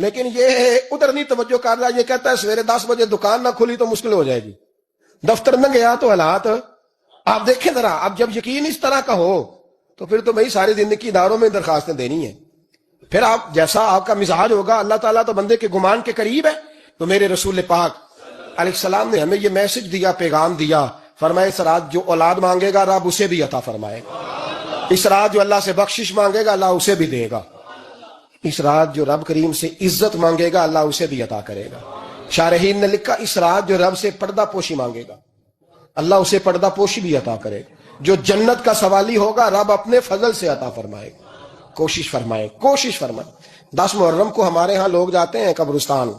لیکن یہ ادھر نہیں توجہ کر رہا، یہ کہتا ہے سویرے 10 بجے دکان نہ کھلی تو مشکل ہو جائے گی، دفتر نہ گیا تو حالات آپ دیکھیں ذرا. اب جب یقین اس طرح کا ہو تو پھر تو بھائی ساری زندگی اداروں میں درخواستیں دینی ہیں. پھر آپ جیسا آپ کا مزاج ہوگا، اللہ تعالیٰ تو بندے کے گمان کے قریب ہے. تو میرے رسول پاک علیہ السلام نے ہمیں یہ میسج دیا، پیغام دیا، فرمائے اس رات جو اولاد مانگے گا رب اسے بھی عطا فرمائے گا، اس رات جو اللہ سے بخشش مانگے گا اللہ اسے بھی دے گا، اس رات جو رب کریم سے عزت مانگے گا اللہ اسے بھی عطا کرے گا. شارحین نے لکھا اس رات جو رب سے پردہ پوشی مانگے گا اللہ اسے پردہ پوشی بھی عطا کرے گا، جو جنت کا سوالی ہوگا رب اپنے فضل سے عطا فرمائے گا. کوشش فرمائے، کوشش فرمائے. 10 محرم کو ہمارے ہاں لوگ جاتے ہیں قبرستان،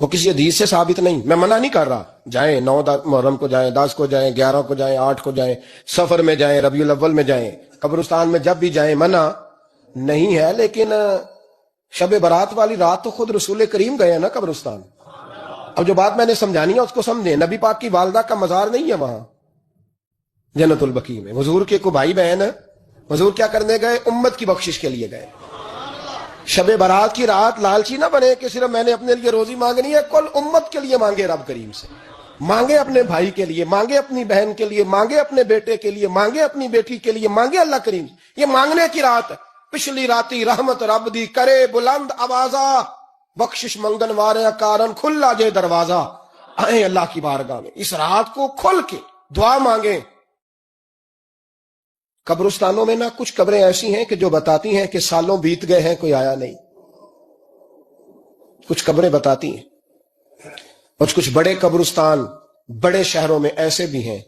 وہ کسی حدیث سے ثابت نہیں، میں منع نہیں کر رہا، جائیں 9 محرم کو جائیں، 10 کو جائیں، 11 کو جائیں، 8 کو جائیں، سفر میں جائیں، ربیع الاول میں جائیں، قبرستان میں جب بھی جائیں منع نہیں ہے. لیکن شب برات والی رات تو خود رسول کریم گئے ہیں نا قبرستان. اب جو بات میں نے سمجھانی ہے اس کو سمجھیں. نبی پاک کی والدہ کا مزار نہیں ہے وہاں جنت البقیع میں. حضور کے کو بھائی بہن، حضور کیا کرنے گئے؟ امت کی بخشش کے لیے گئے. شب برات کی رات لالچی نہ بنے کہ صرف میں نے اپنے لیے روزی مانگنی ہے، کل امت کے لیے مانگے رب کریم سے، مانگے اپنے بھائی کے لیے، مانگے اپنی بہن کے لیے، مانگے اپنے بیٹے کے لیے، مانگے اپنی بیٹی کے لیے، مانگے اللہ کریم سے. یہ مانگنے کی رات ہے. پچھلی راتی رحمت رب دی کرے بلند آوازہ، بخشش منگن وارے کارن کھلا جے دروازہ. آئیں اللہ کی بارگاہ میں اس رات کو کھل کے دعا مانگیں. قبرستانوں میں نا کچھ قبریں ایسی ہیں کہ جو بتاتی ہیں کہ سالوں بیت گئے ہیں کوئی آیا نہیں. کچھ قبریں بتاتی ہیں. اور کچھ بڑے قبرستان بڑے شہروں میں ایسے بھی ہیں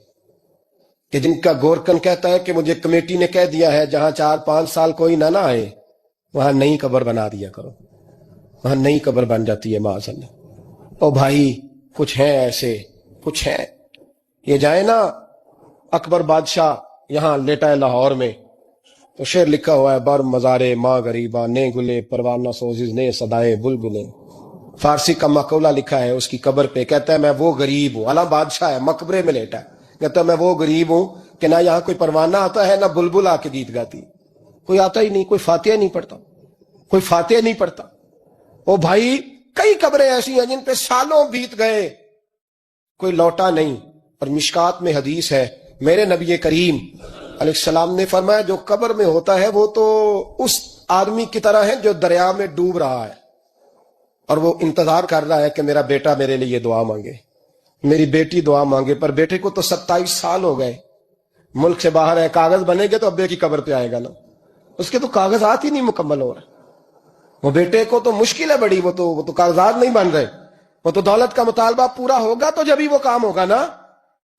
کہ جن کا گورکن کہتا ہے کہ مجھے کمیٹی نے کہہ دیا ہے جہاں 4-5 سال کوئی نہ آئے وہاں نئی قبر بنا دیا کرو، وہاں نئی قبر بن جاتی ہے معاذ اللہ. او بھائی کچھ ہیں ایسے، کچھ ہیں. یہ جائیں نا اکبر بادشاہ یہاں لیٹا ہے لاہور میں، تو شعر لکھا ہوا ہے بر مزارے ماں غریبا نے گلے پروانہ سوزز نے صدائے بلبلیں. فارسی کا مقولہ لکھا ہے اس کی قبر پہ، کہتا ہے میں وہ غریب ہوں، اعلیٰ بادشاہ ہے مقبرے میں لیٹا ہے، کہتا ہے میں وہ غریب ہوں کہ نہ یہاں کوئی پروانہ آتا ہے نہ بلبل آ کے گیت گاتی، کوئی آتا ہی نہیں، کوئی فاتحہ نہیں پڑھتا، کوئی فاتحہ نہیں پڑھتا. او بھائی کئی قبریں ایسی ہیں جن پہ سالوں بیت گئے کوئی لوٹا نہیں. اور مشکات میں حدیث ہے میرے نبی کریم علیہ السلام نے فرمایا جو قبر میں ہوتا ہے وہ تو اس آدمی کی طرح ہے جو دریا میں ڈوب رہا ہے اور وہ انتظار کر رہا ہے کہ میرا بیٹا میرے لیے دعا مانگے، میری بیٹی دعا مانگے. پر بیٹے کو تو 27 سال ہو گئے، ملک سے باہر ہے، کاغذ بنے گے تو ابے کی قبر پہ آئے گا نا، اس کے تو کاغذات ہی نہیں مکمل ہو رہے. وہ بیٹے کو تو مشکل ہے بڑی، وہ تو کاغذات نہیں بن رہے، وہ تو دولت کا مطالبہ پورا ہوگا تو جبھی وہ کام ہوگا نا.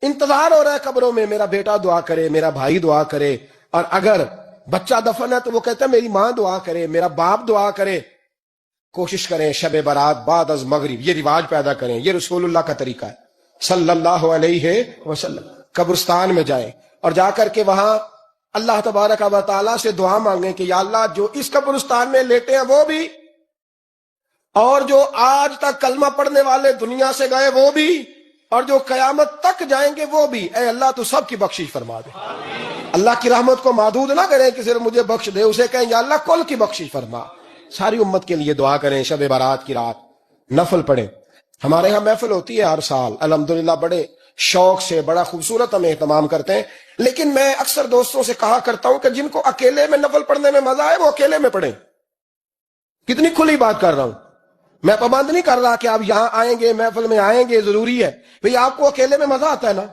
انتظار ہو رہا ہے قبروں میں میرا بیٹا دعا کرے، میرا بھائی دعا کرے. اور اگر بچہ دفن ہے تو وہ کہتا ہے میری ماں دعا کرے، میرا باپ دعا کرے. کوشش کریں شب برات بعد از مغرب یہ رواج پیدا کریں، یہ رسول اللہ کا طریقہ ہے صلی اللہ علیہ وسلم. قبرستان میں جائیں اور جا کر کے وہاں اللہ تبارک و تعالیٰ سے دعا مانگیں کہ یا اللہ جو اس قبرستان میں لیٹے ہیں وہ بھی، اور جو آج تک کلمہ پڑھنے والے دنیا سے گئے وہ بھی، اور جو قیامت تک جائیں گے وہ بھی، اے اللہ تو سب کی بخشش فرما دے. اللہ کی رحمت کو محدود نہ کریں کہ صرف مجھے بخش دے، اسے کہیں یا اللہ کل کی بخشش فرما. ساری امت کے لیے دعا کریں. شب برات کی رات نفل پڑھیں. ہمارے ہاں محفل ہوتی ہے ہر سال الحمدللہ، بڑے شوق سے بڑا خوبصورت ہم اہتمام کرتے ہیں. لیکن میں اکثر دوستوں سے کہا کرتا ہوں کہ جن کو اکیلے میں نفل پڑھنے میں مزہ ہے وہ اکیلے میں پڑھیں. کتنی کھلی بات کر رہا ہوں، میں پابند نہیں کر رہا کہ آپ یہاں آئیں گے محفل میں آئیں گے ضروری ہے. بھئی آپ کو اکیلے میں مزہ آتا ہے نا.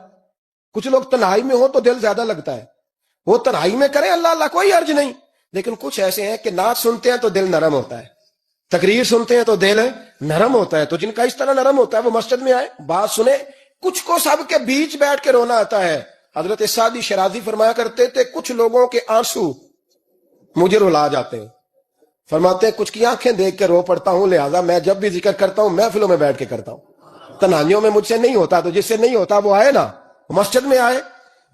کچھ لوگ تنہائی میں ہو تو دل زیادہ لگتا ہے، وہ تنہائی میں کریں اللہ اللہ کوئی حرج نہیں. لیکن کچھ ایسے ہیں کہ نعت سنتے ہیں تو دل نرم ہوتا ہے، تقریر سنتے ہیں تو دل نرم ہوتا ہے. تو جن کا اس طرح نرم ہوتا ہے وہ مسجد میں آئے بات سنیں. کچھ کو سب کے بیچ بیٹھ کے رونا آتا ہے. حضرت سعدی شرازی فرمایا کرتے تھے کچھ لوگوں کے آنسو مجھے رلا جاتے ہیں. فرماتے ہیں کچھ کی آنکھیں دیکھ کے رو پڑتا ہوں، لہذا میں جب بھی ذکر کرتا ہوں محفلوں میں بیٹھ کے کرتا ہوں. تنہائیوں میں مجھ سے نہیں ہوتا، تو جس سے نہیں ہوتا وہ آئے نا، مسجد میں آئے،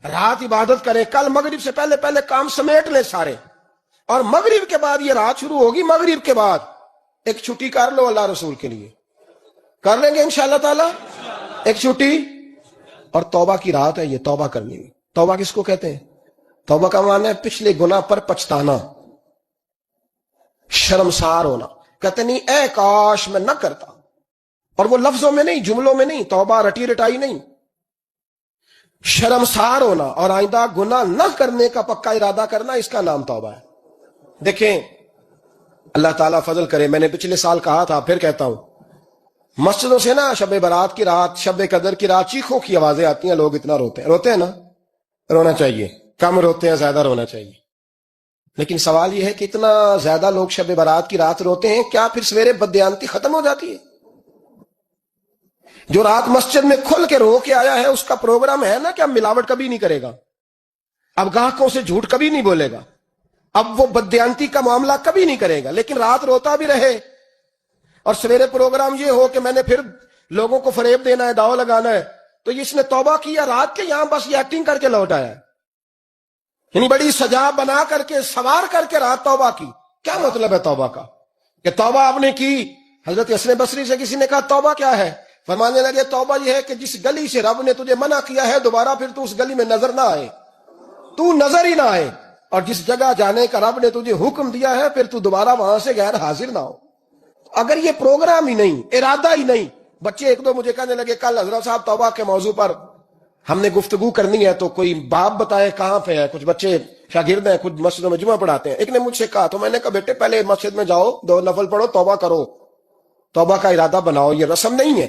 رات عبادت کریں. کل مغرب سے پہلے کام سمیٹ لیں سارے، اور مغرب کے بعد یہ رات شروع ہوگی، مغرب کے بعد ایک چھٹی کر لو اللہ رسول کے لیے. کر لیں گے انشاءاللہ تعالی ایک چھٹی. اور توبہ کی رات ہے، یہ توبہ کرنی ہے. توبہ کس کو کہتے ہیں؟ توبہ کا معنی ہے پچھلے گناہ پر پچھتانا، شرمسار ہونا. کہتے نہیں اے کاش میں نہ کرتا. اور وہ لفظوں میں نہیں، جملوں میں نہیں، توبہ رٹی رٹائی نہیں. شرمسار ہونا اور آئندہ گناہ نہ کرنے کا پکا ارادہ کرنا، اس کا نام توبہ ہے. دیکھیں اللہ تعالیٰ فضل کرے، میں نے پچھلے سال کہا تھا، پھر کہتا ہوں، مسجدوں سے نا شب برات کی رات، شب قدر کی رات چیخوں کی آوازیں آتی ہیں، لوگ اتنا روتے ہیں نا. رونا چاہیے، کم روتے ہیں، زیادہ رونا چاہیے. لیکن سوال یہ ہے کہ اتنا زیادہ لوگ شب برات کی رات روتے ہیں، کیا پھر سویرے بددیانتی ختم ہو جاتی ہے؟ جو رات مسجد میں کھل کے رو کے آیا ہے، اس کا پروگرام ہے نا کہ اب ملاوٹ کبھی نہیں کرے گا، اب گاہکوں سے جھوٹ کبھی نہیں بولے گا، اب وہ بددیانتی کا معاملہ کبھی نہیں کرے گا. لیکن رات روتا بھی رہے اور سویرے پروگرام یہ ہو کہ میں نے پھر لوگوں کو فریب دینا ہے، داؤ لگانا ہے، تو اس نے توبہ کیا رات کے یہاں بس یہ ایکٹنگ کر کے لوٹ آیا ہے. یعنی بڑی سجا بنا کر کے، سوار کر کے رات توبہ کی. کیا مطلب ہے توبہ کا؟ کہ توبہ آپ نے کی. حضرت حسن بصری سے کسی نے کہا توبہ کیا ہے؟ فرمانے لگے توبہ یہ ہے کہ جس گلی سے رب نے تجھے منع کیا ہے دوبارہ پھر تو اس گلی میں نظر نہ آئے، تو نظر ہی نہ آئے. اور جس جگہ جانے کا رب نے تجھے حکم دیا ہے پھر تو دوبارہ وہاں سے غیر حاضر نہ ہو. اگر یہ پروگرام ہی نہیں، ارادہ ہی نہیں. بچے ایک دو مجھے کہنے لگے کل حضرت صاحب توبہ کے موضوع پر ہم نے گفتگو کرنی ہے، تو کوئی باب بتائے کہاں پہ ہے. کچھ بچے شاگرد ہیں، کچھ مسجدوں میں جمعہ پڑھاتے ہیں. ایک نے مجھ سے کہا، تو میں نے کہا بیٹے پہلے مسجد میں جاؤ، 2 نفل پڑھو، توبہ کرو، توبہ کا ارادہ بناؤ. یہ رسم نہیں ہے.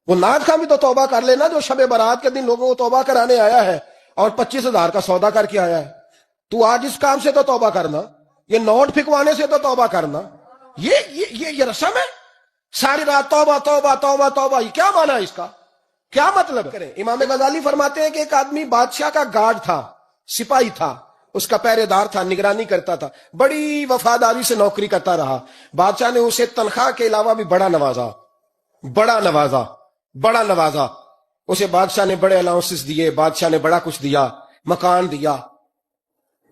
وہ ناد خان بھی تو توبہ کر لینا، جو شب برات کے دن لوگوں کو توبہ کرانے آیا ہے اور 25,000 کا سودا کر کے آیا ہے. تو آج اس کام سے تو توبہ کرنا، یہ نوٹ پھکوانے سے تو توبہ کرنا. یہ رسم ہے. ساری رات توبہ توبہ توبہ توبہ، یہ کیا معنی ہے اس کا؟ کیا مطلب کریں؟ امام غزالی فرماتے ہیں کہ ایک آدمی بادشاہ کا گارڈ تھا، سپاہی تھا، اس کا پہرے دار تھا، نگرانی کرتا تھا، بڑی وفاداری سے نوکری کرتا رہا. بادشاہ نے اسے تنخواہ کے علاوہ بھی بڑا نوازا، بڑا نوازا، بڑا نوازا. اسے بادشاہ نے بڑے الاؤنسز دیے، بادشاہ نے بڑا کچھ دیا، مکان دیا.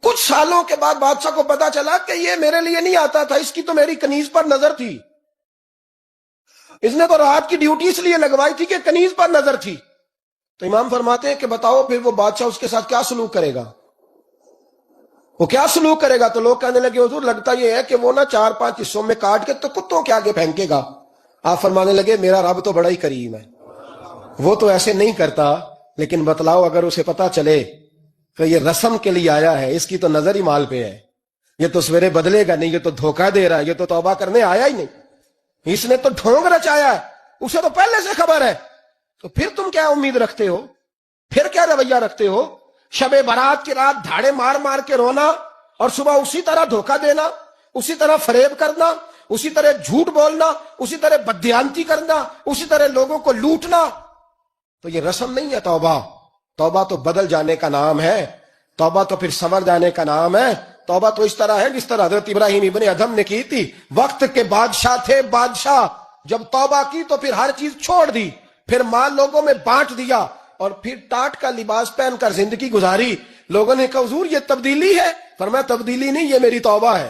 کچھ سالوں کے بعد بادشاہ کو پتا چلا کہ یہ میرے لیے نہیں آتا تھا، اس کی تو میری کنیز پر نظر تھی. اس نے تو رات کی ڈیوٹی اس لیے لگوائی تھی کہ کنیز پر نظر تھی. تو امام فرماتے ہیں کہ بتاؤ پھر وہ بادشاہ اس کے ساتھ کیا سلوک کرے گا؟ وہ کیا سلوک کرے گا؟ تو لوگ کہنے لگے حضور لگتا یہ ہے کہ وہ نا 4-5 حصوں میں کاٹ کے تو کتوں کے آگے پھینکے گا. آپ فرمانے لگے میرا رب تو بڑا ہی کریم ہے، وہ تو ایسے نہیں کرتا. لیکن بتلاؤ اگر اسے پتا چلے کہ یہ رسم کے لیے آیا ہے، اس کی تو نظر ہی مال پہ ہے، یہ تو سویرے بدلے گا نہیں، یہ تو دھوکہ دے رہا ہے، یہ تو توبہ کرنے آیا ہی نہیں، اس نے تو ڈھونگ رچایا ہے، اسے تو پہلے سے خبر ہے. تو پھر تم کیا امید رکھتے ہو؟ پھر کیا رویہ رکھتے ہو؟ شب برات کی رات دھاڑے مار مار کے رونا اور صبح اسی طرح دھوکہ دینا، اسی طرح فریب کرنا، اسی طرح جھوٹ بولنا، اسی طرح بددیانتی کرنا، اسی طرح لوگوں کو لوٹنا. تو یہ رسم نہیں ہے توبہ. توبہ تو بدل جانے کا نام ہے، توبہ تو پھر سنور جانے کا نام ہے. توبہ تو اس طرح ہے جس طرح حضرت ابراہیم ابن ادھم نے کی تھی. وقت کے بادشاہ تھے بادشاہ، جب توبہ کی تو پھر ہر چیز چھوڑ دی، پھر مال لوگوں میں بانٹ دیا اور پھر ٹاٹ کا لباس پہن کر زندگی گزاری. لوگوں نے کہا حضور یہ تبدیلی ہے. فرمایا تبدیلی نہیں، یہ میری توبہ ہے،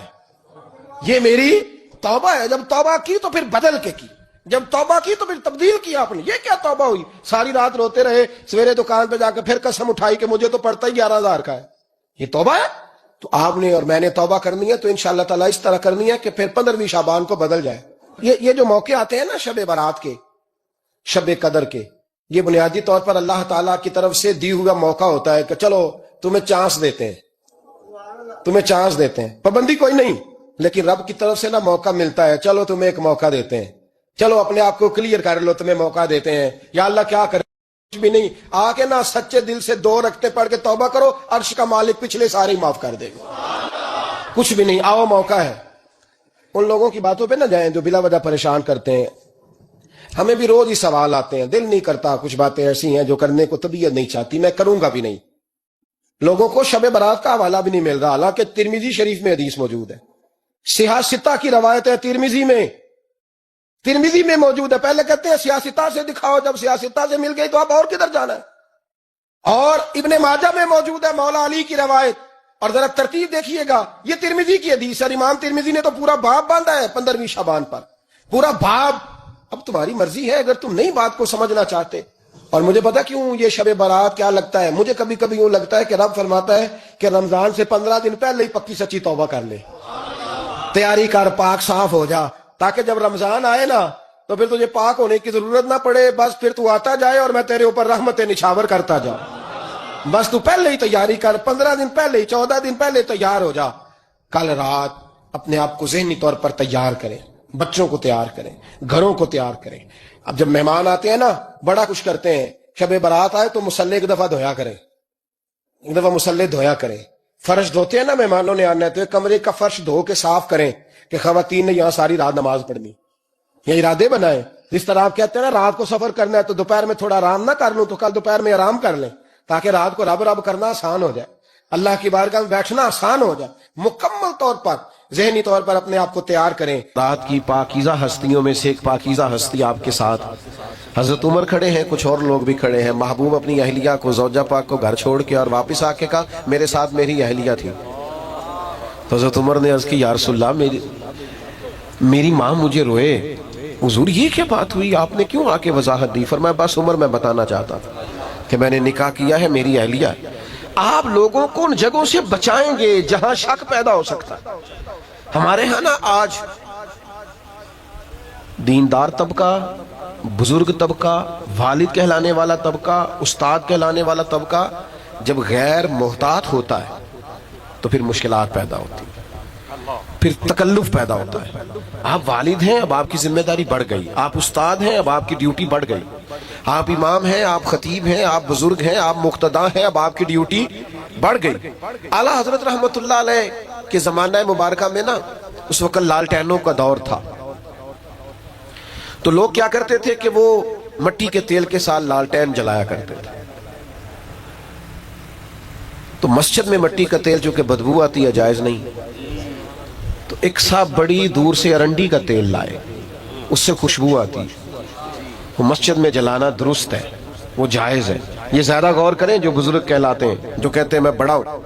یہ میری توبہ ہے. جب توبہ کی تو پھر بدل کے کی، جب توبہ کی تو پھر تبدیل کیا آپ نے. یہ کیا توبہ ہوئی؟ ساری رات روتے رہے، سویرے دکان پہ جا کے پھر قسم اٹھائی کہ مجھے تو پڑتا ہی 11,000 کا ہے. یہ توبہ ہے؟ تو آپ نے اور میں نے توبہ کرنی ہے تو انشاءاللہ تعالیٰ اس طرح کرنی ہے کہ پھر 15ویں شعبان کو بدل جائے. یہ جو موقع آتے ہیں نا شب برات کے، شب قدر کے، یہ بنیادی طور پر اللہ تعالیٰ کی طرف سے دی ہوا موقع ہوتا ہے کہ چلو تمہیں چانس دیتے ہیں، تمہیں چانس دیتے ہیں. پابندی کوئی نہیں، لیکن رب کی طرف سے نا موقع ملتا ہے. چلو تمہیں ایک موقع دیتے ہیں، چلو اپنے آپ کو کلیئر کر لو، تمہیں موقع دیتے ہیں. یا اللہ کیا کرے؟ کچھ بھی نہیں، آ کے نا سچے دل سے 2 رکعتیں پڑھ کے توبہ کرو، عرش کا مالک پچھلے سارے ہی معاف کر دے گا. کچھ بھی نہیں، آؤ موقع ہے. ان لوگوں کی باتوں پہ نہ جائیں جو بلا وجہ پریشان کرتے ہیں. ہمیں بھی روز ہی سوال آتے ہیں، دل نہیں کرتا، کچھ باتیں ایسی ہیں جو کرنے کو طبیعت نہیں چاہتی، میں کروں گا بھی نہیں. لوگوں کو شب برات کا حوالہ بھی نہیں مل رہا، حالانکہ ترمذی شریف میں حدیث موجود ہے. سیاستہ کی روایت ہے ترمذی میں موجود ہے. پہلے کہتے ہیں سیاستہ سے دکھاؤ، جب سیاستہ سے مل گئی تو اب اور کدھر جانا ہے. اور ابن ماجہ میں موجود ہے مولا علی کی روایت. اور ذرا ترتیب دیکھیے گا، یہ ترمذی کی حدیث ہے. امام ترمذی نے تو پورا باب باندھا ہے 15ویں شعبان پر، پورا باب. اب تمہاری مرضی ہے اگر تم نئی بات کو سمجھنا چاہتے. اور مجھے پتا کیوں یہ شب برات کیا لگتا ہے، مجھے کبھی کبھی یوں لگتا ہے کہ رب فرماتا ہے کہ رمضان سے 15 دن پہلے ہی پکی سچی توبہ کر لے، تیاری کر، پاک صاف ہو جا. تاکہ جب رمضان آئے نا تو پھر تجھے پاک ہونے کی ضرورت نہ پڑے، بس پھر تو آتا جائے اور میں تیرے اوپر رحمتیں نچھاور کرتا جاؤں۔ بس تو پہلے ہی تیاری کر، 15 دن پہلے ہی، 14 دن پہلے تیار ہو جا۔ کل رات اپنے آپ کو ذہنی طور پر تیار کریں، بچوں کو تیار کریں، گھروں کو تیار کریں۔ اب جب مہمان آتے ہیں نا بڑا کچھ کرتے ہیں، شب برات آئے تو مصلی ایک دفعہ دھویا کریں، ایک دفعہ مصلی دھویا کریں۔ فرش دھوتے ہیں نا مہمانوں نے آنا ہے تو ایک کمرے کا فرش دھو کے صاف کریں کہ خواتین نے یہاں ساری رات نماز پڑھنی، یہ ارادے بنائیں۔ جس طرح آپ کہتے ہیں نا رات کو سفر کرنا ہے تو دوپہر میں تھوڑا آرام نہ کر لوں تو کل دوپہر میں آرام کر لیں، تاکہ رات کو رب رب کرنا آسان ہو جائے، اللہ کی بارگاہ میں بیٹھنا آسان ہو جائے۔ مکمل طور پر ذہنی طور پر اپنے آپ کو تیار کریں۔ رات کی پاکیزہ ہستیوں میں سے ایک پاکیزہ ہستی آپ کے ساتھ حضرت عمر کھڑے ہیں، کچھ اور لوگ بھی کھڑے ہیں۔ محبوب اپنی اہلیہ کو، زوجہ پاک کو گھر چھوڑ کے اور واپس آ کے کہا میرے ساتھ میری اہلیہ تھی۔ تو حضرت عمر نے عرض کی یا رسول اللہ میری ماں مجھے روئے۔ حضور یہ کیا بات ہوئی، آپ نے کیوں آ کے وضاحت دی؟ فرمایا بس عمر میں بتانا چاہتا تھا کہ میں نے نکاح کیا ہے، میری اہلیہ ہے۔ آپ لوگوں کو ان جگہوں سے بچائیں گے جہاں شک پیدا ہو سکتا ہے۔ ہمارے ہاں نا آج دیندار طبقہ، بزرگ طبقہ، والد کہلانے والا طبقہ، استاد کہلانے والا طبقہ جب غیر محتاط ہوتا ہے تو پھر مشکلات پیدا ہوتی ہیں، پھر تکلف پیدا ہوتا ہے۔ آپ والد ہیں، اب آپ کی ذمہ داری بڑھ گئی، آپ استاد ہیں، اب آپ کی ڈیوٹی بڑھ گئی، آپ امام ہیں، آپ خطیب ہیں، آپ بزرگ ہیں، آپ مقتدی ہیں، اب آپ کی ڈیوٹی بڑھ گئی۔ اعلیٰ حضرت رحمت اللہ علیہ کے زمانہ مبارکہ میں نا اس وقت لالٹینوں کا دور تھا، تو لوگ کیا کرتے تھے کہ وہ مٹی کے تیل کے ساتھ لالٹین جلایا کرتے تھے۔ تو مسجد میں مٹی کا تیل جو کہ بدبو آتی ہے، جائز نہیں، تو ایک صاحب بڑی دور سے ارنڈی کا تیل لائے، اس سے خوشبو آتی، وہ مسجد میں جلانا درست ہے، وہ جائز ہے۔ یہ زیادہ غور کریں جو بزرگ کہلاتے ہیں، جو کہتے ہیں میں بڑا ہوں۔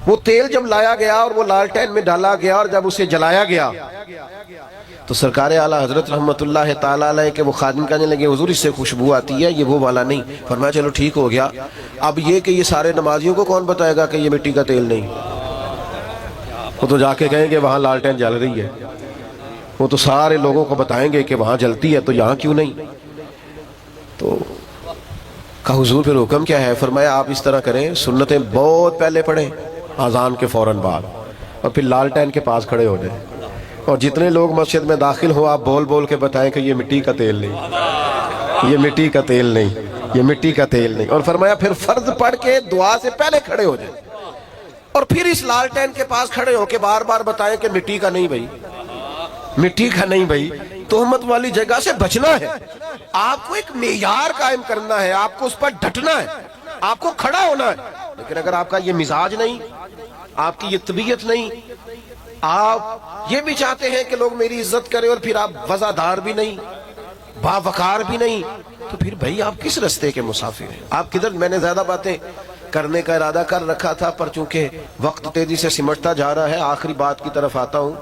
وہ تیل جب لایا گیا اور وہ لالٹین میں ڈالا گیا اور جب اسے جلایا گیا تو سرکار اعلیٰ حضرت رحمت اللہ تعالیٰ علیہ کے وہ خادم کہنے لگے حضور اس سے خوشبو آتی ہے، یہ وہ والا نہیں۔ فرمایا چلو ٹھیک ہو گیا، اب یہ کہ یہ سارے نمازیوں کو کون بتائے گا کہ یہ مٹی کا تیل نہیں؟ وہ تو جا کے کہیں گے وہاں لالٹین جل رہی ہے، وہ تو سارے لوگوں کو بتائیں گے کہ وہاں جلتی ہے تو یہاں کیوں نہیں؟ تو کہا حضور پھر حکم کیا ہے؟ فرمایا آپ اس طرح کریں، سنتیں بہت پہلے پڑھیں اذان کے فوراً بعد، اور پھر لالٹین کے پاس کھڑے ہو جائیں، اور جتنے لوگ مسجد میں داخل ہو آپ بول بول کے بتائیں کہ یہ مٹی کا تیل نہیں، یہ مٹی کا تیل نہیں، یہ مٹی کا تیل نہیں۔ اور فرمایا پھر فرض پڑھ کے دعا سے پہلے کھڑے ہو جائیں، اور پھر اس لالٹین کے پاس کھڑے ہو کے بار بار بتائیں کہ مٹی کا نہیں بھائی، مٹی کا نہیں بھائی۔ تہمت والی جگہ سے بچنا ہے، آپ کو ایک معیار قائم کرنا ہے، آپ کو اس پر ڈٹنا ہے، آپ کو کھڑا ہونا ہے۔ لیکن اگر آپ کا یہ مزاج نہیں، آپ کی یہ طبیعت نہیں، آپ یہ بھی چاہتے ہیں کہ لوگ میری عزت کریں اور پھر آپ وزادار بھی نہیں، باوقار بھی نہیں، تو پھر بھائی آپ کس رستے کے مسافر ہیں؟ آپ کدھر؟ میں نے زیادہ باتیں کرنے کا ارادہ کر رکھا تھا، پر چونکہ وقت تیزی سے سمٹتا جا رہا ہے آخری بات کی طرف آتا ہوں۔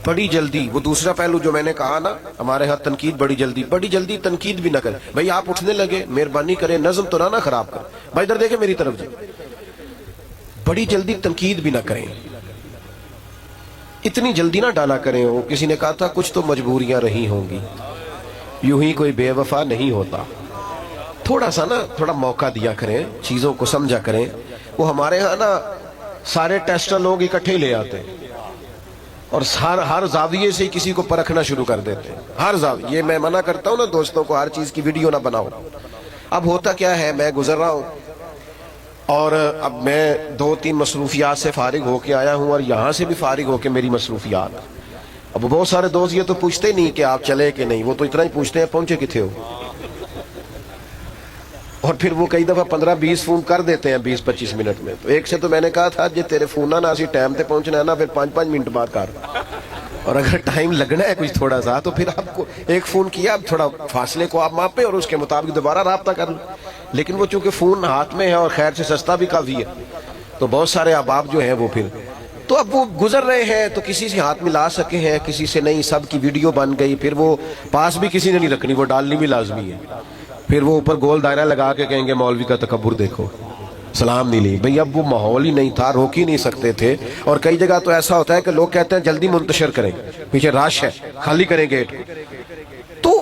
بڑی جلدی، وہ دوسرا پہلو جو میں نے کہا نا، ہمارے ہاں تنقید بڑی جلدی تنقید بھی نہ کریں بھائی، آپ اٹھنے لگے مہربانی کریں نظم تو نہ خراب کریں بھائی، ادھر دیکھیں میری طرف جی، بڑی جلدی تنقید بھی نہ کریں، اتنی جلدی نہ ڈالا کریں۔ وہ کسی نے کہا تھا کچھ تو مجبوریاں رہی ہوں گی، یوں ہی کوئی بے وفا نہیں ہوتا، تھوڑا سا نا تھوڑا موقع دیا کریں، چیزوں کو سمجھا کریں۔ وہ ہمارے ہاں نا سارے ٹیسٹر لوگ اکٹھے لے آتے ہیں اور ہر زاویے سے کسی کو پرکھنا شروع کر دیتے ہیں، ہر زاویے۔ یہ میں منع کرتا ہوں نا دوستوں کو ہر چیز کی ویڈیو نہ بناؤ۔ اب ہوتا کیا ہے، میں گزر رہا ہوں اور اب میں 2-3 مصروفیات سے فارغ ہو کے آیا ہوں، اور یہاں سے بھی فارغ ہو کے میری مصروفیات۔ اب بہت سارے دوست یہ تو پوچھتے نہیں کہ آپ چلے کہ نہیں، وہ تو اتنا ہی پوچھتے ہیں پہنچے کتنے ہو، اور پھر وہ کئی دفعہ 15-20 فون کر دیتے ہیں 20-25 منٹ میں۔ تو ایک سے تو میں نے کہا تھا جی تیرے فون نہ اسی ٹائم تے پہنچنا ہے نا، پھر 5-5 منٹ بعد کر، اور اگر ٹائم لگنا ہے کچھ تھوڑا سا تو پھر آپ کو ایک فون کیا، اب تھوڑا فاصلے کو آپ ماپیں اور اس کے مطابق دوبارہ رابطہ کر لیں۔ لیکن وہ چونکہ فون ہاتھ میں ہے اور خیر سے سستا بھی کافی ہے، تو بہت سارے احباب جو ہیں وہ پھر تو اب وہ گزر رہے ہیں تو کسی سے ہاتھ ملا سکے ہیں، کسی سے نہیں، سب کی ویڈیو بن گئی، پھر وہ پاس بھی کسی نے نہیں رکھنی، وہ ڈالنی بھی لازمی ہے۔ پھر وہ اوپر گول دائرہ لگا کے کہیں گے مولوی کا تکبر دیکھو، سلام نہیں لی بھئی، اب وہ ماحول ہی نہیں تھا، روک ہی نہیں سکتے تھے. اور کئی جگہ تو ایسا ہوتا ہے کہ لوگ کہتے ہیں جلدی منتشر کریں، پیچھے رش ہے، خالی کریں گیٹ کو. تو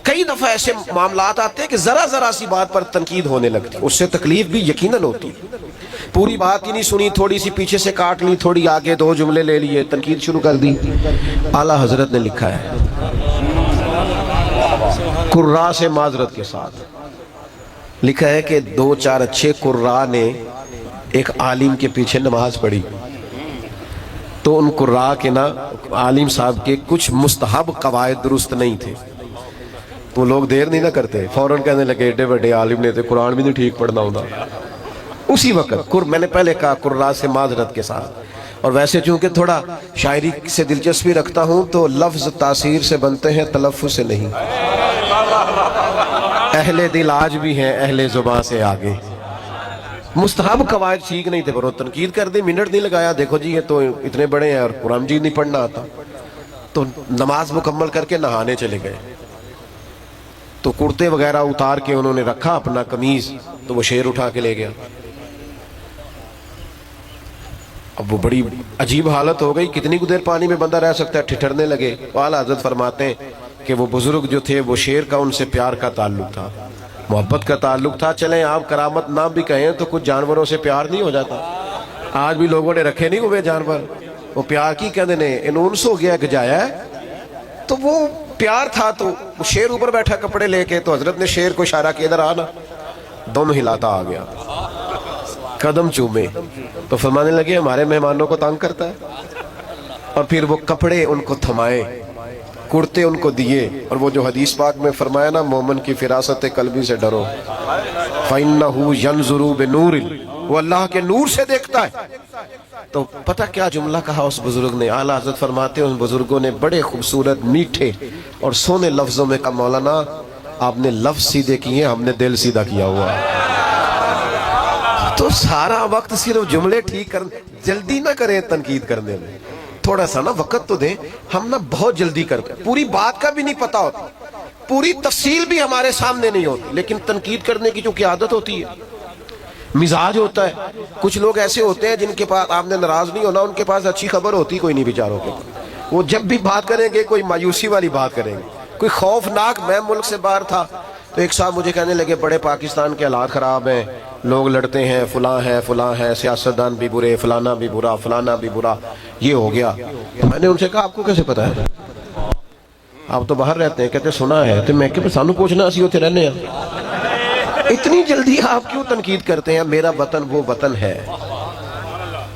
کئی دفعہ ایسے معاملات آتے ہیں کہ ذرا سی بات پر تنقید ہونے لگتی، اس سے تکلیف بھی یقیناً ہوتی. پوری بات ہی نہیں سنی، تھوڑی سی پیچھے سے کاٹ لی، تھوڑی آگے 2 جملے لے لیے، تنقید شروع کر دی. اعلیٰ حضرت نے لکھا ہے قراء سے معذرت کے ساتھ، لکھا ہے کہ 2-4 اچھے قراء نے ایک عالم کے پیچھے نماز پڑھی، تو ان قراء کے نا عالم صاحب کے کچھ مستحب قواعد درست نہیں تھے. تو لوگ دیر نہیں نہ کرتے، فوراً کہنے لگے ایڈے بڑے عالم نے تو قرآن بھی نہیں ٹھیک پڑھنا ہوتا. اسی وقت میں نے پہلے کہا قراء سے معذرت کے ساتھ. اور ویسے چونکہ تھوڑا شاعری سے دلچسپی رکھتا ہوں تو لفظ تاثیر سے بنتے ہیں، تلفظ سے نہیں. اہل دل آج بھی ہیں اہل زباں سے آگے. مستحب قواعد ٹھیک نہیں تھے، پر وہ تنقید کر دی، منٹ نہیں لگایا. دیکھو جی یہ تو اتنے بڑے ہیں اور قرآن مجید نہیں پڑھنا آتا. تو نماز مکمل کر کے نہانے چلے گئے، تو کرتے وغیرہ اتار کے انہوں نے رکھا اپنا قمیض، تو وہ شیر اٹھا کے لے گیا. اب وہ بڑی عجیب حالت ہو گئی، کتنی دیر پانی میں بندہ رہ سکتا ہے، ٹھٹھرنے لگے. اعلیٰ حضرت فرماتے ہیں کہ وہ بزرگ جو تھے وہ شیر کا ان سے پیار کا تعلق تھا، محبت کا تعلق تھا. چلیں آپ کرامت نام بھی کہیں تو کچھ جانوروں سے پیار نہیں ہو جاتا. آج بھی لوگوں نے رکھے نہیں ہوئے جانور، وہ پیار کی کہتے ہیں انونس ہو گیا گجایا ہے. تو وہ پیار تھا، تو وہ شیر اوپر بیٹھا کپڑے لے کے، تو حضرت نے شیر کو اشارہ کیا ادھر آنا، دم ہلاتا آ گیا، قدم چومے. تو فرمانے لگے ہمارے مہمانوں کو تنگ کرتا ہے. اور پھر وہ کپڑے ان کو تھمائے، کرتے ان کو دیے. اور وہ جو حدیث پاک میں فرمایا نا مومن کی فراست قلبی سے ڈرو، فَإِنَّهُ يَنْظُرُ بِنُورٍ، وہ اللہ کے نور سے دیکھتا ہے. تو پتہ کیا جملہ کہا اس بزرگ نے؟ اعلیٰ حضرت فرماتے ہیں ان بزرگوں نے بڑے خوبصورت میٹھے اور سونے لفظوں میں کہا مولانا آپ نے لفظ سیدھے کیے، ہم نے دل سیدھا کیا ہوا. تو سارا وقت صرف جملے ٹھیک کرنے، جلدی نہ کریں تنقید کرنے میں، تھوڑا سا نا وقت تو دیں. ہم نا بہت جلدی کرتے ہیں، پوری بات کا بھی نہیں پتا ہوتا، پوری تفصیل بھی ہمارے سامنے نہیں ہوتی، لیکن تنقید کرنے کی چونکہ عادت ہوتی ہے، مزاج ہوتا ہے. کچھ لوگ ایسے ہوتے ہیں جن کے پاس آپ نے ناراض نہیں ہونا، ان کے پاس اچھی خبر ہوتی کوئی نہیں بیچاروں کے. وہ جب بھی بات کریں گے کوئی مایوسی والی بات کریں گے، کوئی خوفناک. میں ملک سے باہر تھا تو ایک صاحب مجھے کہنے لگے بڑے پاکستان کے حالات خراب ہیں، لوگ لڑتے ہیں، فلاں ہے، سیاستدان بھی برے، فلانا بھی برا، فلانا بھی برا، یہ ہو گیا. تو میں نے ان سے کہا آپ کو کیسے پتا ہے؟ آپ تو باہر رہتے ہیں. کہتے سنا ہے. تو میں کہ سانو پوچھنا اسی ہوتے رہنے ہیں. اتنی جلدی آپ کیوں تنقید کرتے ہیں؟ میرا وطن وہ وطن ہے،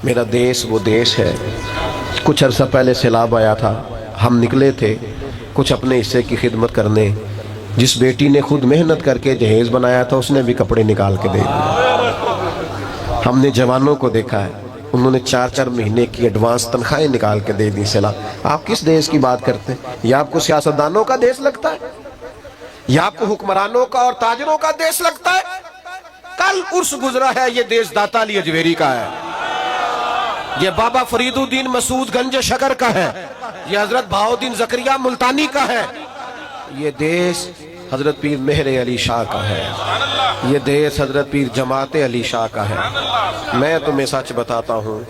میرا دیش وہ دیش ہے. کچھ عرصہ پہلے سیلاب آیا تھا، ہم نکلے تھے کچھ اپنے حصے کی خدمت کرنے. جس بیٹی نے خود محنت کر کے جہیز بنایا تھا اس نے بھی کپڑے نکال کے دے دیے. ہم نے جوانوں کو دیکھا ہے، انہوں نے 4-4 مہینے کی ایڈوانس تنخواہیں نکال کے دے دی. آپ کس دیش کی بات کرتے ہیں؟ یا آپ کو سیاستدانوں کا دیش لگتا ہے، یا آپ کو حکمرانوں کا اور تاجروں کا دیش لگتا ہے؟ کل عرس گزرا ہے، یہ دیش داتا علی اجویری کا ہے، یہ بابا فرید الدین مسعود گنج شکر کا ہے، یہ حضرت بہاؤالدین زکریا ملتانی کا ہے، یہ دیش حضرت پیر مہر علی شاہ کا ہے، یہ دیش حضرت پیر جماعت علی شاہ کا ہے. میں تمہیں سچ بتاتا ہوں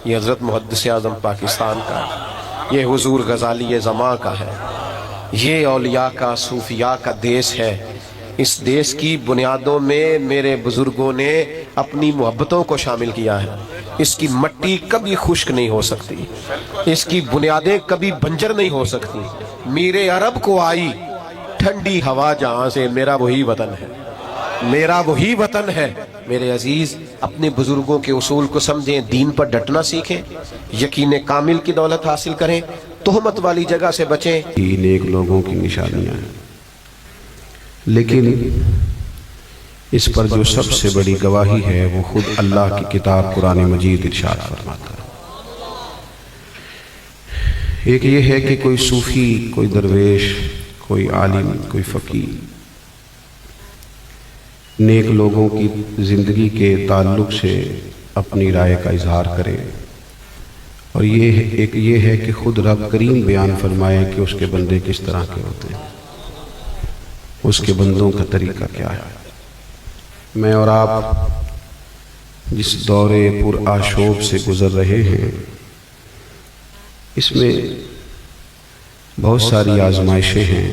یہ حضرت محدث اعظم پاکستان کا ہے، یہ حضور غزالی زماں کا ہے، یہ اولیاء کا صوفیاء کا دیش ہے. اس دیش کی بنیادوں میں میرے بزرگوں نے اپنی محبتوں کو شامل کیا ہے. اس کی مٹی کبھی خشک نہیں ہو سکتی، اس کی بنیادیں کبھی بنجر نہیں ہو سکتی. میرے عرب کو آئی ٹھنڈی ہوا جہاں سے، میرا وہی وطن ہے، میرا وہی وطن ہے. میرے عزیز اپنے بزرگوں کے اصول کو سمجھیں، دین پر ڈٹنا سیکھیں، یقین کامل کی دولت حاصل کریں، تہمت والی جگہ سے بچیں. نیک لوگوں کی نشانیاں ہیں، لیکن اس پر جو سب سے بڑی گواہی ہے وہ خود اللہ کی کتاب قرآن مجید ارشاد فرماتا ہے. ایک یہ ہے کہ کوئی صوفی، کوئی درویش، کوئی عالم، کوئی فقیر نیک لوگوں کی زندگی کے تعلق سے اپنی رائے کا اظہار کرے. اور ایک یہ ہے کہ خود رب کریم بیان فرمائے کہ اس کے بندے کس طرح کے ہوتے ہیں، اس کے بندوں کا طریقہ کیا ہے. میں اور آپ جس دورے پر آشوب سے گزر رہے ہیں، اس میں بہت ساری آزمائشیں ہیں،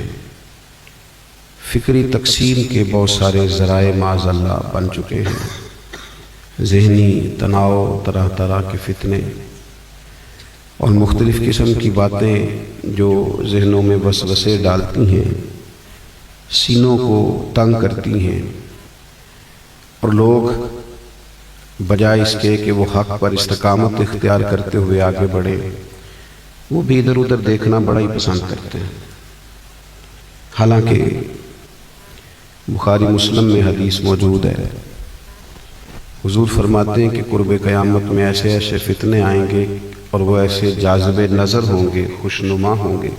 فکری تقسیم کے بہت سارے ذرائع معاذ اللہ بن چکے ہیں، ذہنی تناؤ، طرح طرح کے فتنے اور مختلف قسم کی باتیں جو ذہنوں میں وسوسے ڈالتی ہیں، سینوں کو تنگ کرتی ہیں، اور لوگ بجائے اس کے کہ وہ حق پر استقامت اختیار کرتے ہوئے آگے بڑھے، وہ بھی ادھر ادھر دیکھنا بڑا ہی پسند کرتے ہیں۔ حالانکہ بخاری مسلم میں حدیث موجود ہے، حضور فرماتے ہیں کہ قرب قیامت میں ایسے ایسے فتنے آئیں گے اور وہ ایسے جاذب نظر ہوں گے، خوشنما ہوں گے،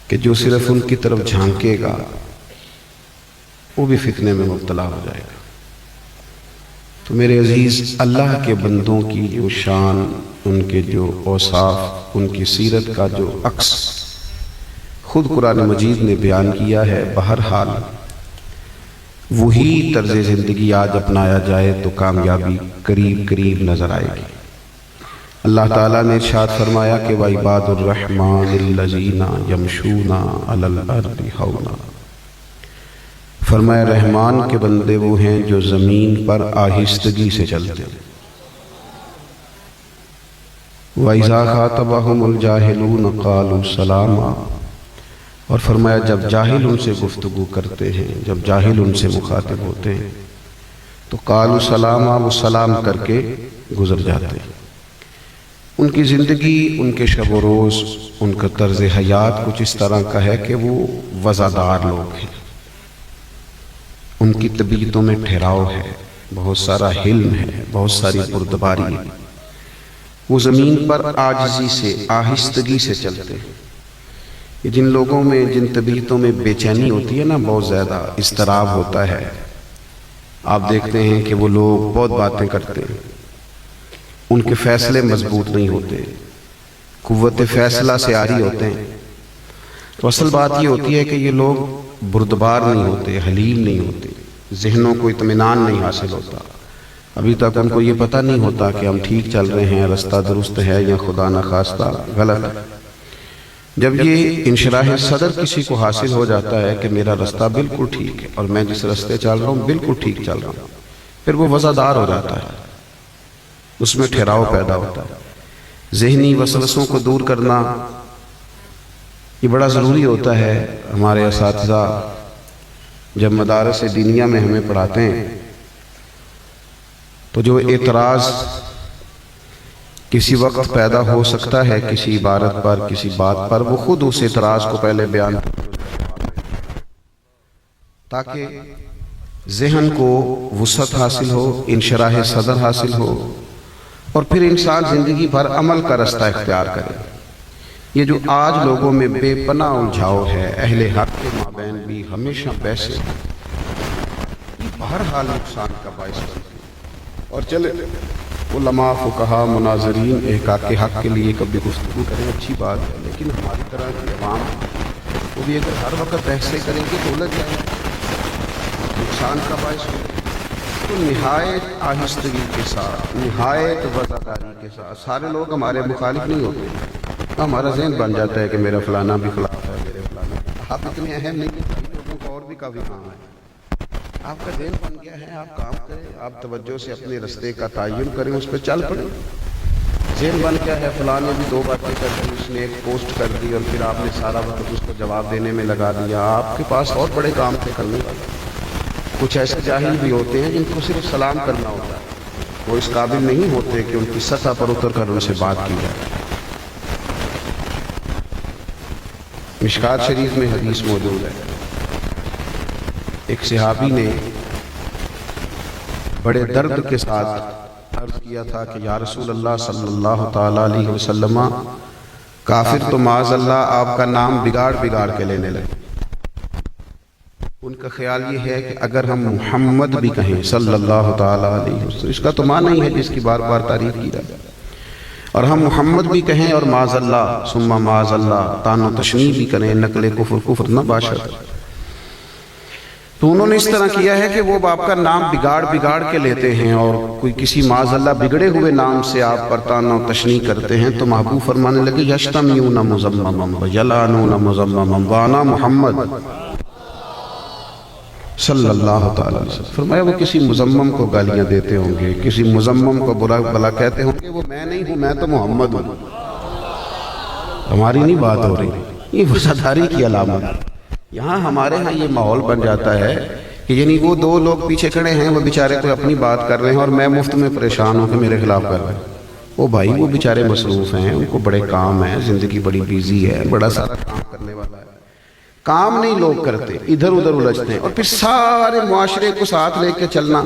کہ جو صرف ان کی طرف جھانکے گا وہ بھی فتنے میں مبتلا ہو جائے گا۔ تو میرے عزیز، اللہ کے بندوں کی جو شان، ان کے جو اوصاف، ان کی سیرت کا جو عکس خود قرآن مجید نے بیان کیا ہے، بہرحال وہی طرز زندگی آج اپنایا جائے تو کامیابی قریب قریب نظر آئے گی۔ اللہ تعالیٰ نے ارشاد فرمایا کہ وَعِبَادُ الرَّحْمَٰنِ الَّذِينَ يَمْشُونَ عَلَى الْأَرْضِ هَوْنًا، فرمایا رحمان کے بندے وہ ہیں جو زمین پر آہستگی سے چلتے ہیں۔ وَإِذَا خَاطَبَهُمُ الْجَاهِلُونَ قَالُوا سَلَامًا، اور فرمایا جب جاہل ان سے گفتگو کرتے ہیں، جب جاہل ان سے مخاطب ہوتے ہیں تو قالوا سلاما، وہ سلام کر کے گزر جاتے ہیں۔ ان کی زندگی، ان کے شب و روز، ان کا طرز حیات کچھ اس طرح کا ہے کہ وہ وزادار لوگ ہیں، ان کی طبیعتوں میں ٹھہراؤ ہے، بہت سارا حلم ہے، بہت ساری بردباری ہے، وہ زمین پر عاجزی سے، آہستگی سے چلتے ہیں۔ یہ جن لوگوں میں، جن طبیعتوں میں بے چینی ہوتی ہے نا، بہت زیادہ اضطراب ہوتا ہے، آپ دیکھتے ہیں کہ وہ لوگ بہت باتیں کرتے ہیں، ان کے فیصلے مضبوط نہیں ہوتے، قوت فیصلہ سے عاری ہوتے ہیں۔ تو اصل بات یہ ہوتی ہے کہ یہ لوگ بردبار نہیں ہوتے، حلیم نہیں ہوتے، ذہنوں کو اطمینان نہیں حاصل ہوتا، ابھی تک ان کو یہ پتہ نہیں ہوتا کہ ہم ٹھیک چل رہے ہیں، رستہ درست ہے یا خدا نخواستہ غلط ہے۔ جب یہ انشراح صدر کسی کو حاصل ہو جاتا ہے کہ میرا رستہ بالکل ٹھیک ہے اور میں جس رستے چل رہا ہوں بالکل ٹھیک چل رہا ہوں، پھر وہ وزادار ہو جاتا ہے، اس میں ٹھہراؤ پیدا ہوتا ہے۔ ذہنی وسوسوں کو دور کرنا یہ بڑا ضروری ہوتا ہے۔ ہمارے اساتذہ جب مدارس دینیہ میں ہمیں پڑھاتے ہیں تو جو اعتراض کسی وقت پیدا ہو سکتا ہے کسی عبارت پر، کسی بات پر، وہ خود اس اعتراض کو پہلے بیان تاکہ ذہن کو وسعت حاصل ہو، انشراح صدر حاصل ہو، اور پھر انسان زندگی بھر عمل کا رستہ اختیار کرے۔ یہ جو آج لوگوں میں بے پناہ الجھاؤ ہے، اہل حق کے مابین بھی ہمیشہ بحث، یہ بہرحال نقصان کا باعث بنتی ہے۔ اور چلے علماء، فقہا، مناظرین احقاق حق کے لیے کبھی گفتگو کریں، اچھی بات ہے، لیکن ہماری طرح کی عوام وہ بھی اگر ہر وقت بحثیں کریں گے تو الجھ جائیں گے، نقصان کا باعث ہوگا۔ تو نہایت آہستگی کے ساتھ، نہایت وزاداری کے ساتھ، سارے لوگ ہمارے مخالف نہیں ہوتے، ہمارا ذہن بن جاتا ہے کہ میرا فلانا بھی خلاف ہے، میرے فلانا، آپ اتنے اہم نہیں ہیں، لوگوں کا اور بھی کافی کام ہے، آپ کا ذہن بن گیا ہے، آپ کام کریں، آپ توجہ سے اپنے رستے کا تعین کریں، اس پہ چل پڑیں۔ ذہن بن گیا ہے، فلاں نے بھی 2 باتیں کر دی، اس نے ایک پوسٹ کر دی اور پھر آپ نے سارا وقت اس کو جواب دینے میں لگا دیا، آپ کے پاس اور بڑے کام تھے کرنے والے۔ کچھ ایسے جاہل بھی ہوتے ہیں جن کو صرف سلام کرنا ہوتا ہے، وہ اس قابل نہیں ہوتے کہ ان کی سطح پر اتر کر ان سے بات کی جائے۔ مشکات شریف میں حدیث موجود ہے، ایک صحابی نے بڑے درد کے ساتھ عرض کیا تھا کہ یا رسول اللہ صلی اللہ تعالیٰ علیہ وسلم، کافر تو معاذ اللہ آپ کا نام بگاڑ بگاڑ کے لینے لگے۔ ان کا خیال یہ ہے کہ اگر ہم محمد بھی کہیں صلی اللہ تعالیٰ علیہ وسلم، اس کا تو معنی ہی ہے جس کی بار بار تعریف کی جائے، اور ہم محمد بھی کہیں اور معاذ اللہ ثم معاذ اللہ تان و تشنیع بھی کریں، نقل کفر کفر نہ باشد، تو انہوں نے اس طرح کیا ہے کہ وہ آپ کا نام بگاڑ کے لیتے ہیں، اور کوئی کسی معاذ اللہ بگڑے ہوئے نام سے آپ پر طعن و تشنیع کرتے ہیں، تو محبوب فرمانے لگے یشتمیون مزمما ویلعنون مزمما وانا محمد صلی اللہ تعالی علیہ وسلم۔ فرمایا وہ کسی مزمم کو گالیاں دیتے ہوں گے، کسی مزمم کو برا بلا کہتے ہوں گے، وہ میں نہیں ہوں، میں تو محمد ہوں۔ ہماری نہیں بات ہو رہی، یہ وفاداری کی علامت۔ یہاں ہمارے ہاں یہ ماحول بن جاتا ہے کہ یعنی وہ دو لوگ پیچھے کھڑے ہیں، وہ بیچارے کوئی اپنی بات کر رہے ہیں اور میں مفت میں پریشان ہوں کہ میرے خلاف کر رہے ہیں۔ وہ بھائی وہ بیچارے مصروف ہیں، ان کو بڑے کام ہیں، زندگی بڑی بیزی ہے، بڑا سارا کام کرنے والا ہے، کام نہیں لوگ کرتے، ادھر ادھر الجھتے ہیں، اور پھر سارے معاشرے کو ساتھ لے کے چلنا،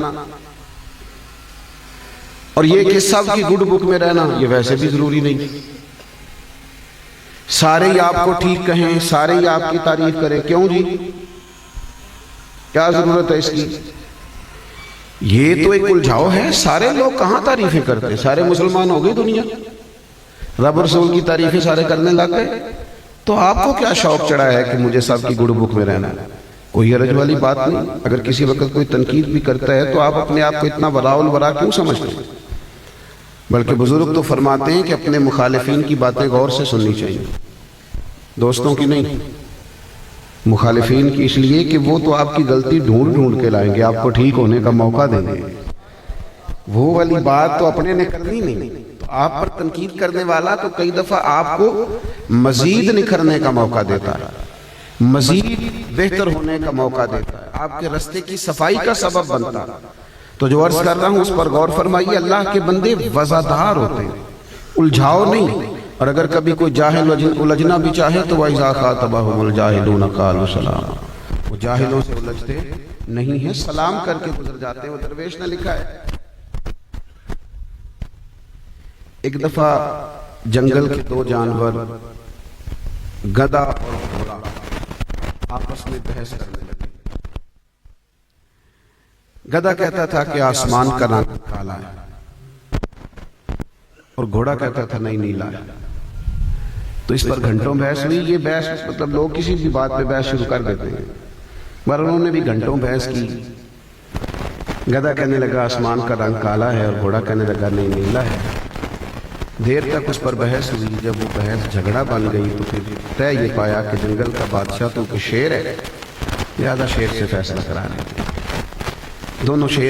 اور یہ کہ سب کی گڈ بک میں رہنا، یہ ویسے بھی ضروری نہیں۔ سارے ہی آپ کو ٹھیک کہیں، سارے ہی آپ کی تعریف کریں، کیوں جی؟ کیا ضرورت ہے اس کی؟ یہ تو ایک الجھاؤ ہے، سارے لوگ کہاں تعریفیں کرتے، سارے مسلمان ہو گئی دنیا، رب رسول کی تعریفیں سارے کرنے لگ گئے، تو آپ کو کیا شوق چڑھا ہے کہ مجھے سب کی گڈ بک میں رہنا ہے؟ کوئی حرج والی بات نہیں۔ اگر کسی وقت کوئی تنقید بھی کرتا ہے تو آپ اپنے آپ کو اتنا وراء الورا کیوں سمجھتے ہیں؟ بلکہ بزرگ تو فرماتے ہیں کہ اپنے مخالفین کی باتیں غور سے سننی چاہیے، دوستوں کی نہیں، مخالفین کی، اس لیے کہ وہ تو آپ کی غلطی ڈھونڈ کے لائیں گے، آپ کو ٹھیک ہونے کا موقع دیں گے۔ وہ والی بات تو اپنے نے کرنی نہیں، تو آپ پر تنقید کرنے والا تو کئی دفعہ آپ کو مزید نکھرنے کا موقع دیتا ہے، مزید بہتر ہونے کا موقع دیتا ہے، آپ کے راستے کی صفائی کا سبب بنتا ہے۔ تو جو عرض کر رہا ہوں اس پر غور فرمائیے، اللہ کے بندے وزادار ہوتے ہیں، الجھاؤ نہیں۔ اور اگر کبھی کوئی جاہل الجھنا بھی چاہے تو وَإِذَا خَاطَبَهُمُ الْجَاهِلُونَ قَالُوا سَلَامًا، وہ جاہلوں سے الجھتے نہیں ہیں، سلام کر کے گزر جاتے ہیں۔ وہ درویش نے لکھا ہے، ایک دفعہ جنگل کے دو جانور گدھا اور گھوڑا آپس میں بحث کرنے لگے۔ گدھا کہتا تھا کہ آسمان کا رنگ کالا ہے، اور گھوڑا کہتا تھا نہیں نیلا ہے۔ تو اس پر گھنٹوں بحث ہوئی۔ یہ بحث مطلب لوگ کسی بھی بات پہ بحث شروع کر دیتے ہیں، مگر انہوں نے بھی گھنٹوں بحث کی۔ گدھا کہنے لگا آسمان کا رنگ کالا ہے، اور گھوڑا کہنے لگا نہیں نیلا ہے۔ دیر تک اس پر بحث ہوئی، جب وہ بحث جھگڑا بن گئی تو پھر طے یہ پایا کہ جنگل کا بادشاہ تو شیر ہے، لہذا شیر سے فیصلہ کرانا۔ دونوں شیر